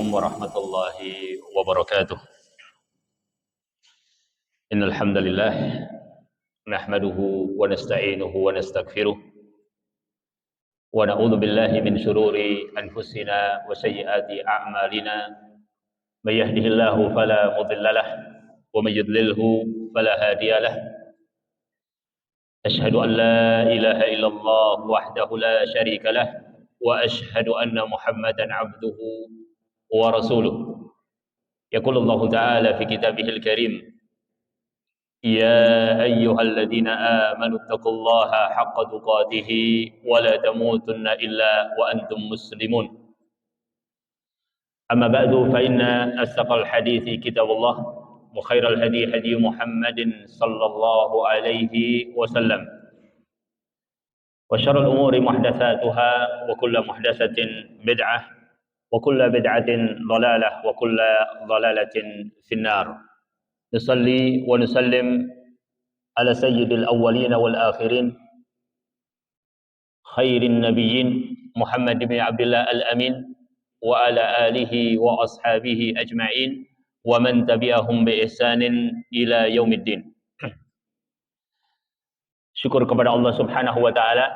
Assalamualaikum warahmatullahi wabarakatuh. Innal hamdalillah nahmaduhu wa nasta'inuhu wa nastaghfiruh wa na'udzu billahi min shururi anfusina wa sayyiati a'malina. May yahdihillahu fala mudilla lahu wa may yudlilhu fala hadiya lahu. Asyhadu an la ilaha illallah wahdahu la syarika lahu wa asyhadu anna Muhammadan abduhu wa rasuluh. Yaqulullahu ta'ala fi kitabihil karim, ya ayyuhalladzina amanu taqullaha haqqa tuqatih wa la tamutunna illa wa antum muslimun. Amma ba'du fa inna asdaqal hadithi kitabullah wa khairal hadi hadi Muhammadin sallallahu alaihi wasallam. Wa syarrul umuri muhdatsatuha wa kullu muhdatsatin bid'ah wa kullu bid'atin dhalalah wa kullu dhalalatin finnar. Nusalli wa nusallim ala sayyidil awwalin wal akhirin khairin nabiyyin Muhammad bin Abdullah al-Amin wa ala alihi wa ashabihi ajma'in wa man tabi'ahum bi ihsanin ila yaumiddin. Syukur kepada Allah Subhanahu wa taala,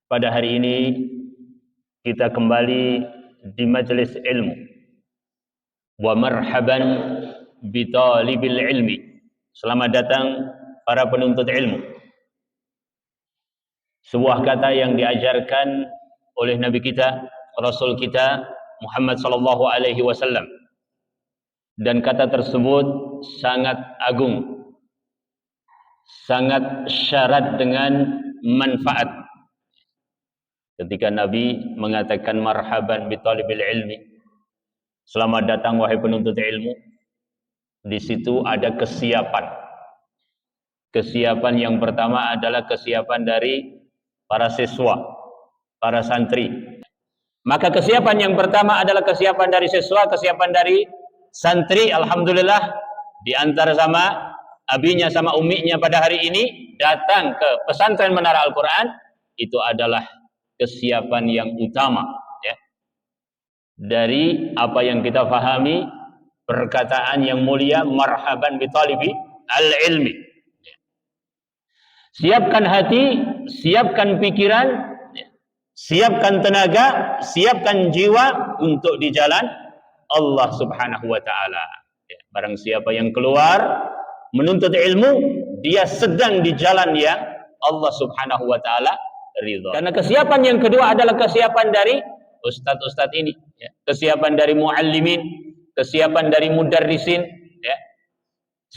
pada hari ini kita kembali di majelis ilmu. Wa marhaban bi talibil ilmi. Selamat datang para penuntut ilmu. Sebuah kata yang diajarkan oleh Nabi kita, Rasul kita Muhammad sallallahu alaihi wasallam. Dan kata tersebut sangat agung, sangat syarat dengan manfaat. Ketika Nabi mengatakan marhaban bi talibil ilmi, selamat datang wahai penuntut ilmu, di situ ada kesiapan. Kesiapan yang pertama adalah kesiapan dari para siswa, para santri. Maka kesiapan yang pertama adalah kesiapan dari siswa, kesiapan dari santri. Alhamdulillah, di antara sama abinya sama umminya pada hari ini datang ke pesantren Menara Al-Quran, itu adalah kesiapan yang utama, ya. Dari apa yang kita fahami, perkataan yang mulia, marhaban bi talibi al-ilmi. Siapkan hati, siapkan pikiran, siapkan tenaga, siapkan jiwa untuk di jalan Allah Subhanahu wa taala. Barang siapa yang keluar menuntut ilmu, dia sedang di jalan yang Allah Subhanahu wa taala ridha. Karena kesiapan yang kedua adalah kesiapan dari ustadz-ustadz ini, ya. Kesiapan dari muallimin, kesiapan dari mudarrisin, ya.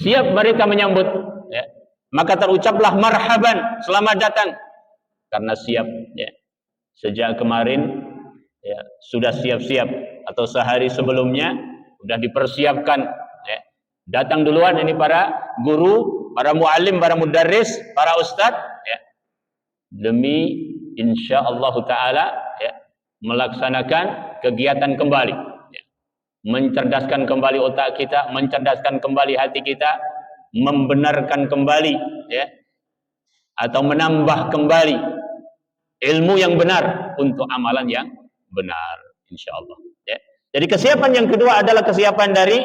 Siap mereka menyambut, ya. Maka terucaplah marhaban, selamat datang, karena siap, ya. Sejak kemarin, ya, sudah siap-siap, atau sehari sebelumnya sudah dipersiapkan, ya. Datang duluan ini para guru, para muallim, para mudarris, para ustadz, ya, demi insyaallah taala, ya, melaksanakan kegiatan kembali, ya. Mencerdaskan kembali otak kita, mencerdaskan kembali hati kita, membenarkan kembali, ya, atau menambah kembali ilmu yang benar untuk amalan yang benar, insyaallah, ya. Jadi kesiapan yang kedua adalah kesiapan dari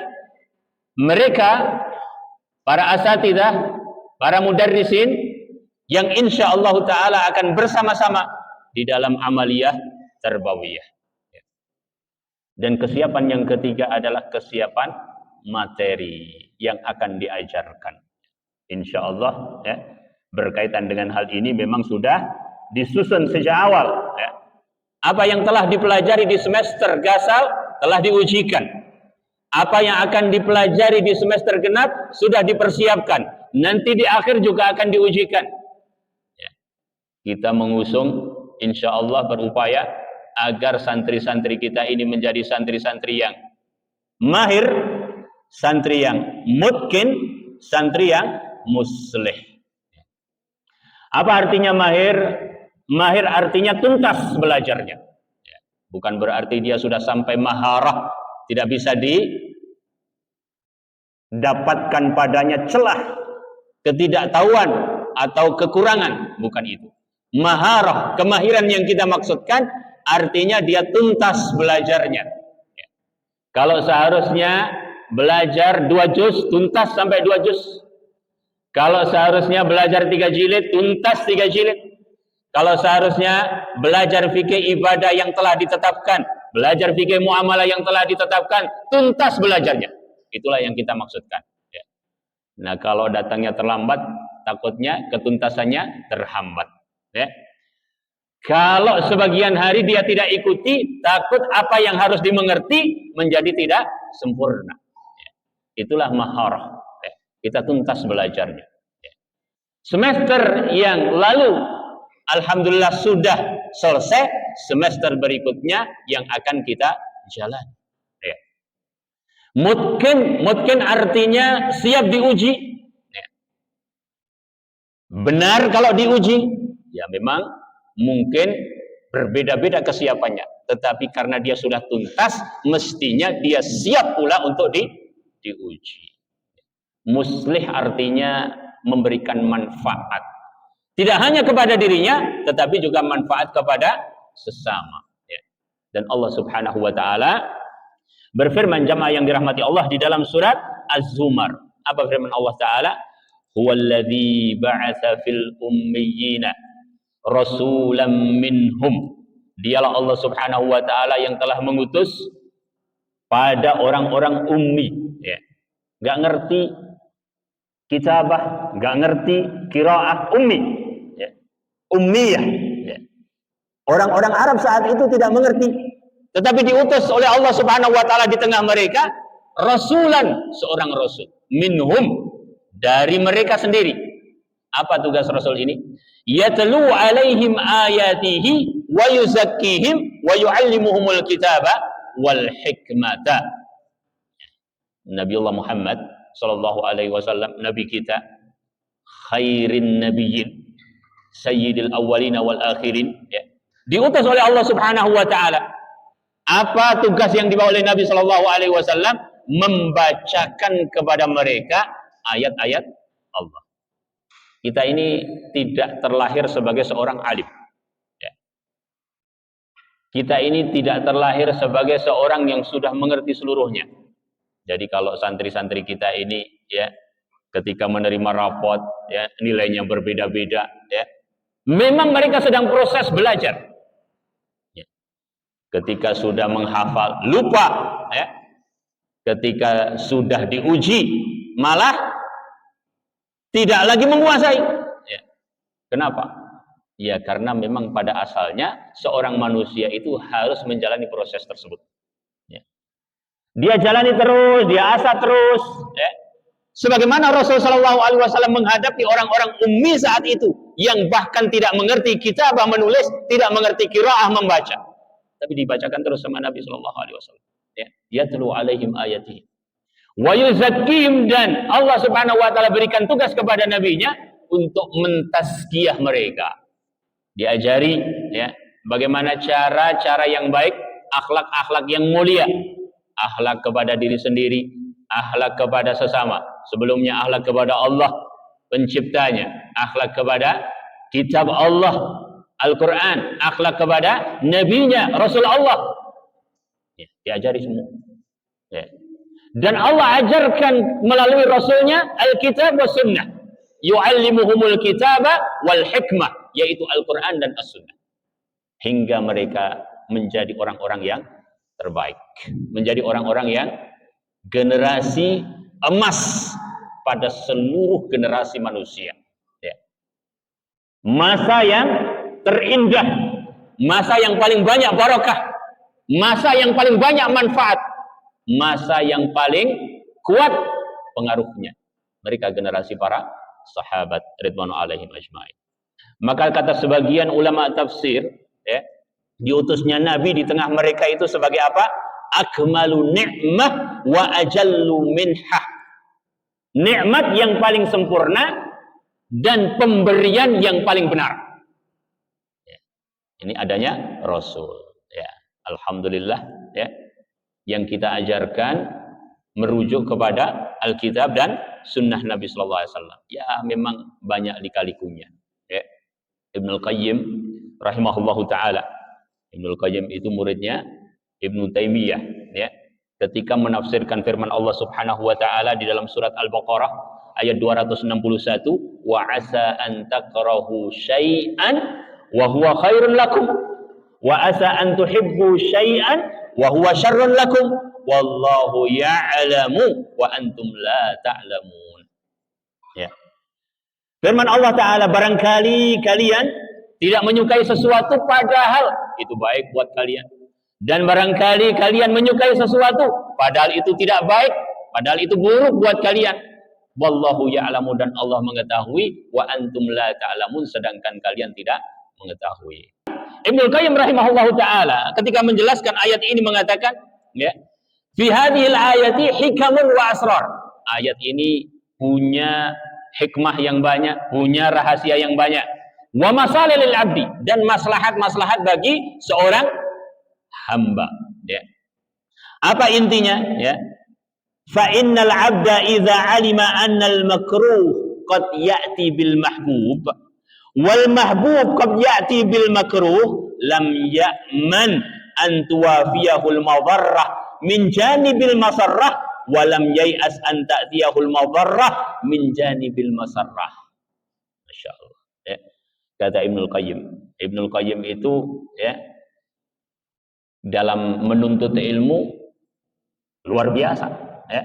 mereka, para asatidzah, para mudarrisin, yang insyaallah taala akan bersama-sama di dalam amaliyah tarbawiyah. Dan kesiapan yang ketiga adalah kesiapan materi yang akan diajarkan. Insyaallah, ya, berkaitan dengan hal ini memang sudah disusun sejak awal, ya. Apa yang telah dipelajari di semester gasal telah diujikan. Apa yang akan dipelajari di semester genap sudah dipersiapkan. Nanti di akhir juga akan diujikan. Ya. Kita mengusung, insyaallah berupaya agar santri-santri kita ini menjadi santri-santri yang mahir, santri yang mutkin, santri yang muslih. Apa artinya mahir? Mahir artinya tuntas belajarnya. Bukan berarti dia sudah sampai maharah, tidak bisa didapatkan padanya celah, ketidaktahuan atau kekurangan. Bukan itu. Maharah, kemahiran yang kita maksudkan artinya dia tuntas belajarnya. Kalau seharusnya belajar 2 juz, tuntas sampai 2 juz. Kalau seharusnya belajar 3 jilid, tuntas 3 jilid. Kalau seharusnya belajar fikih ibadah yang telah ditetapkan, belajar fikih muamalah yang telah ditetapkan, tuntas belajarnya. Itulah yang kita maksudkan. Ya. Nah, kalau datangnya terlambat, takutnya ketuntasannya terhambat. Ya. Kalau sebagian hari dia tidak ikuti, takut apa yang harus dimengerti menjadi tidak sempurna. Ya. Itulah maharah. Ya. Kita tuntas belajarnya. Ya. Semester yang lalu, alhamdulillah sudah selesai. Semester berikutnya yang akan kita jalan. Ya. Mungkin artinya siap diuji. Ya. Benar kalau diuji, ya memang mungkin berbeda-beda kesiapannya, tetapi karena dia sudah tuntas, mestinya dia siap pula untuk diuji. Muslih artinya memberikan manfaat, tidak hanya kepada dirinya, tetapi juga manfaat kepada sesama. Ya. Dan Allah Subhanahu Wa Taala berfirman, jamaah yang dirahmati Allah, di dalam surat Az-Zumar. Apa firman Allah Taala? Huwallazi ba'atsa fil ummiyina rasulam minhum. Dialah Allah Subhanahu wa taala yang telah mengutus pada orang-orang ummi, ya. Enggak ngerti kitabah, enggak ngerti qiraah, ummi, ya. Ummiyah, ya. Orang-orang Arab saat itu tidak mengerti, tetapi diutus oleh Allah Subhanahu wa taala di tengah mereka rasulan, seorang rasul, minhum, dari mereka sendiri. Apa tugas rasul ini? Yatlu alaihim ayatihi wa yuzakkihim wa yuallimuhumul kitaba wal hikmata. Nabiullah Muhammad sallallahu alaihi wasallam, nabi kita, khairin nabiyyin, sayyidil awwalina wal akhirin, ya. Diutus oleh Allah Subhanahu wa taala. Apa tugas yang dibawa oleh Nabi sallallahu alaihi wasallam? Membacakan kepada mereka ayat-ayat Allah. Kita ini tidak terlahir sebagai seorang alim. Ya. Kita ini tidak terlahir sebagai seorang yang sudah mengerti seluruhnya. Jadi kalau santri-santri kita ini, ya, ketika menerima rapot, ya, nilainya berbeda-beda, ya, memang mereka sedang proses belajar. Ya. Ketika sudah menghafal, lupa. Ya. Ketika sudah diuji, malah tidak lagi menguasai. Ya. Kenapa? Ya karena memang pada asalnya seorang manusia itu harus menjalani proses tersebut. Ya. Dia jalani terus, dia asah terus. Ya. Sebagaimana Rasulullah SAW menghadapi orang-orang ummi saat itu, yang bahkan tidak mengerti kitabah menulis, tidak mengerti qiraah membaca, tapi dibacakan terus sama Nabi SAW. Ya. Yatlu alaihim ayatihi wa yuzakkihim, dan Allah Subhanahu wa taala berikan tugas kepada nabinya untuk mentazkiyah mereka. Diajari, ya, bagaimana cara-cara yang baik, akhlak-akhlak yang mulia, akhlak kepada diri sendiri, akhlak kepada sesama. Sebelumnya akhlak kepada Allah penciptanya, akhlak kepada kitab Allah Al-Qur'an, akhlak kepada nabinya Rasul Allah. Ya, diajari semua. Ya. Dan Allah ajarkan melalui Rasulnya Alkitab wa Sunnah. Yu'allimuhumul kitaba wal hikmah, yaitu Al-Quran dan As-Sunnah. Hingga mereka menjadi orang-orang yang terbaik. Menjadi orang-orang yang generasi emas pada seluruh generasi manusia. Ya. Masa yang terindah. Masa yang paling banyak barakah. Masa yang paling banyak manfaat. Masa yang paling kuat pengaruhnya. Mereka generasi para sahabat ridwanu alaihim ajmain. Maka kata sebagian ulama tafsir, ya, diutusnya Nabi di tengah mereka itu sebagai apa? Akmalu ni'mah wa ajallu minhah. Nikmat yang paling sempurna dan pemberian yang paling benar. Ya. Ini adanya Rasul. Ya. Alhamdulillah, ya. Yang kita ajarkan merujuk kepada Alkitab dan Sunnah Nabi Sallallahu Alaihi Wasallam. Ya memang banyak lika-likunya. Ya. Ibnul Qayyim rahimahullahu taala. Ibnul Qayyim itu muridnya Ibnu Taimiyah. Ya. ketika menafsirkan firman Allah Subhanahu wa taala di dalam surat Al-Baqarah ayat 261, wa asa an takrahu syai'an wa huwa khairun lakum wa asa an tuhibbu syai'an wa huwa syarrun lakum wallahu ya'lamu wa antum la ta'lamun. Ya. Firman Allah taala, barangkali kalian tidak menyukai sesuatu padahal itu baik buat kalian, dan barangkali kalian menyukai sesuatu padahal itu tidak baik, padahal itu buruk buat kalian. Wallahu ya'lamu, dan Allah mengetahui, wa antum la ta'lamun, sedangkan kalian tidak mengetahui. Ibnu Qayyim rahimahullahu taala ketika menjelaskan ayat ini mengatakan, ya, fi hadhil ayati hikamun wa asrar. Ayat ini punya hikmah yang banyak, punya rahasia yang banyak. Wa masalilil abdi, dan maslahat-maslahat bagi seorang hamba. Ya. Apa intinya? Ya. Fa innal abda idza alima anna al makruh qad ya'ti bil mahbub wal mahbub qad ya'ti bil makruh lam ya'man an tuwafiyahu al madarrah min janibil masarrah wa lam yai'as an ta'tiyahu al madarrah min janibil masarrah. Masyaallah. Ya. Kata Ibnu Qayyim. Ibnu Qayyim itu, ya, dalam menuntut ilmu luar biasa, ya.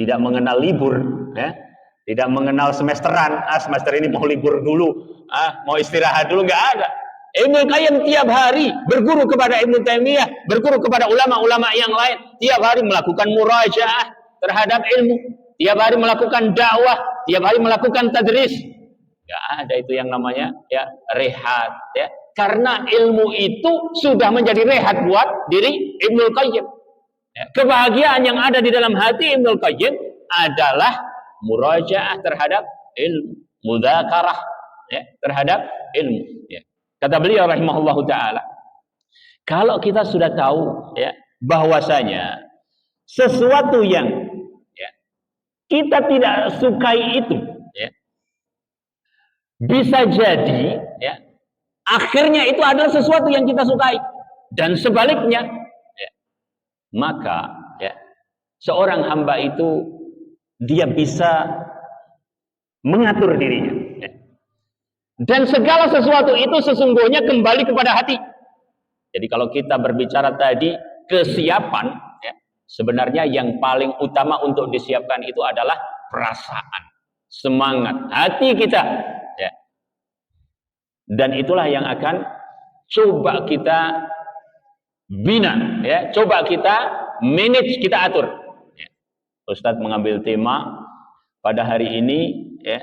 Tidak mengenal libur, ya. Tidak mengenal semesteran, semester ini mau libur dulu, mau istirahat dulu, nggak ada. Ibnu Qayyim tiap hari berguru kepada Ibnu Taimiyah, berguru kepada ulama-ulama yang lain, tiap hari melakukan murajaah terhadap ilmu, tiap hari melakukan dakwah, tiap hari melakukan tadris. Nggak ada itu yang namanya, ya, rehat, ya. Karena ilmu itu sudah menjadi rehat buat diri Ibnu Qayyim. Ya, kebahagiaan yang ada di dalam hati Ibnu Qayyim adalah murajaah terhadap ilmu, mudzakarah, ya, terhadap ilmu. Ya. Kata beliau rahimahullahu taala, kalau kita sudah tahu, ya, bahwasanya sesuatu yang, ya, kita tidak sukai itu, ya, bisa jadi, ya, akhirnya itu adalah sesuatu yang kita sukai, dan sebaliknya, ya, maka, ya, seorang hamba itu dia bisa mengatur dirinya, ya. Dan segala sesuatu itu sesungguhnya kembali kepada hati. Jadi kalau kita berbicara tadi kesiapan, ya, sebenarnya yang paling utama untuk disiapkan itu adalah perasaan, semangat hati kita, ya. Dan itulah yang akan coba kita bina, ya, coba kita manage, kita atur. Ya. Ustadz mengambil tema pada hari ini, ya,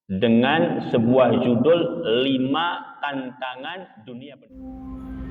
dengan sebuah judul 5 tantangan dunia pendidikan.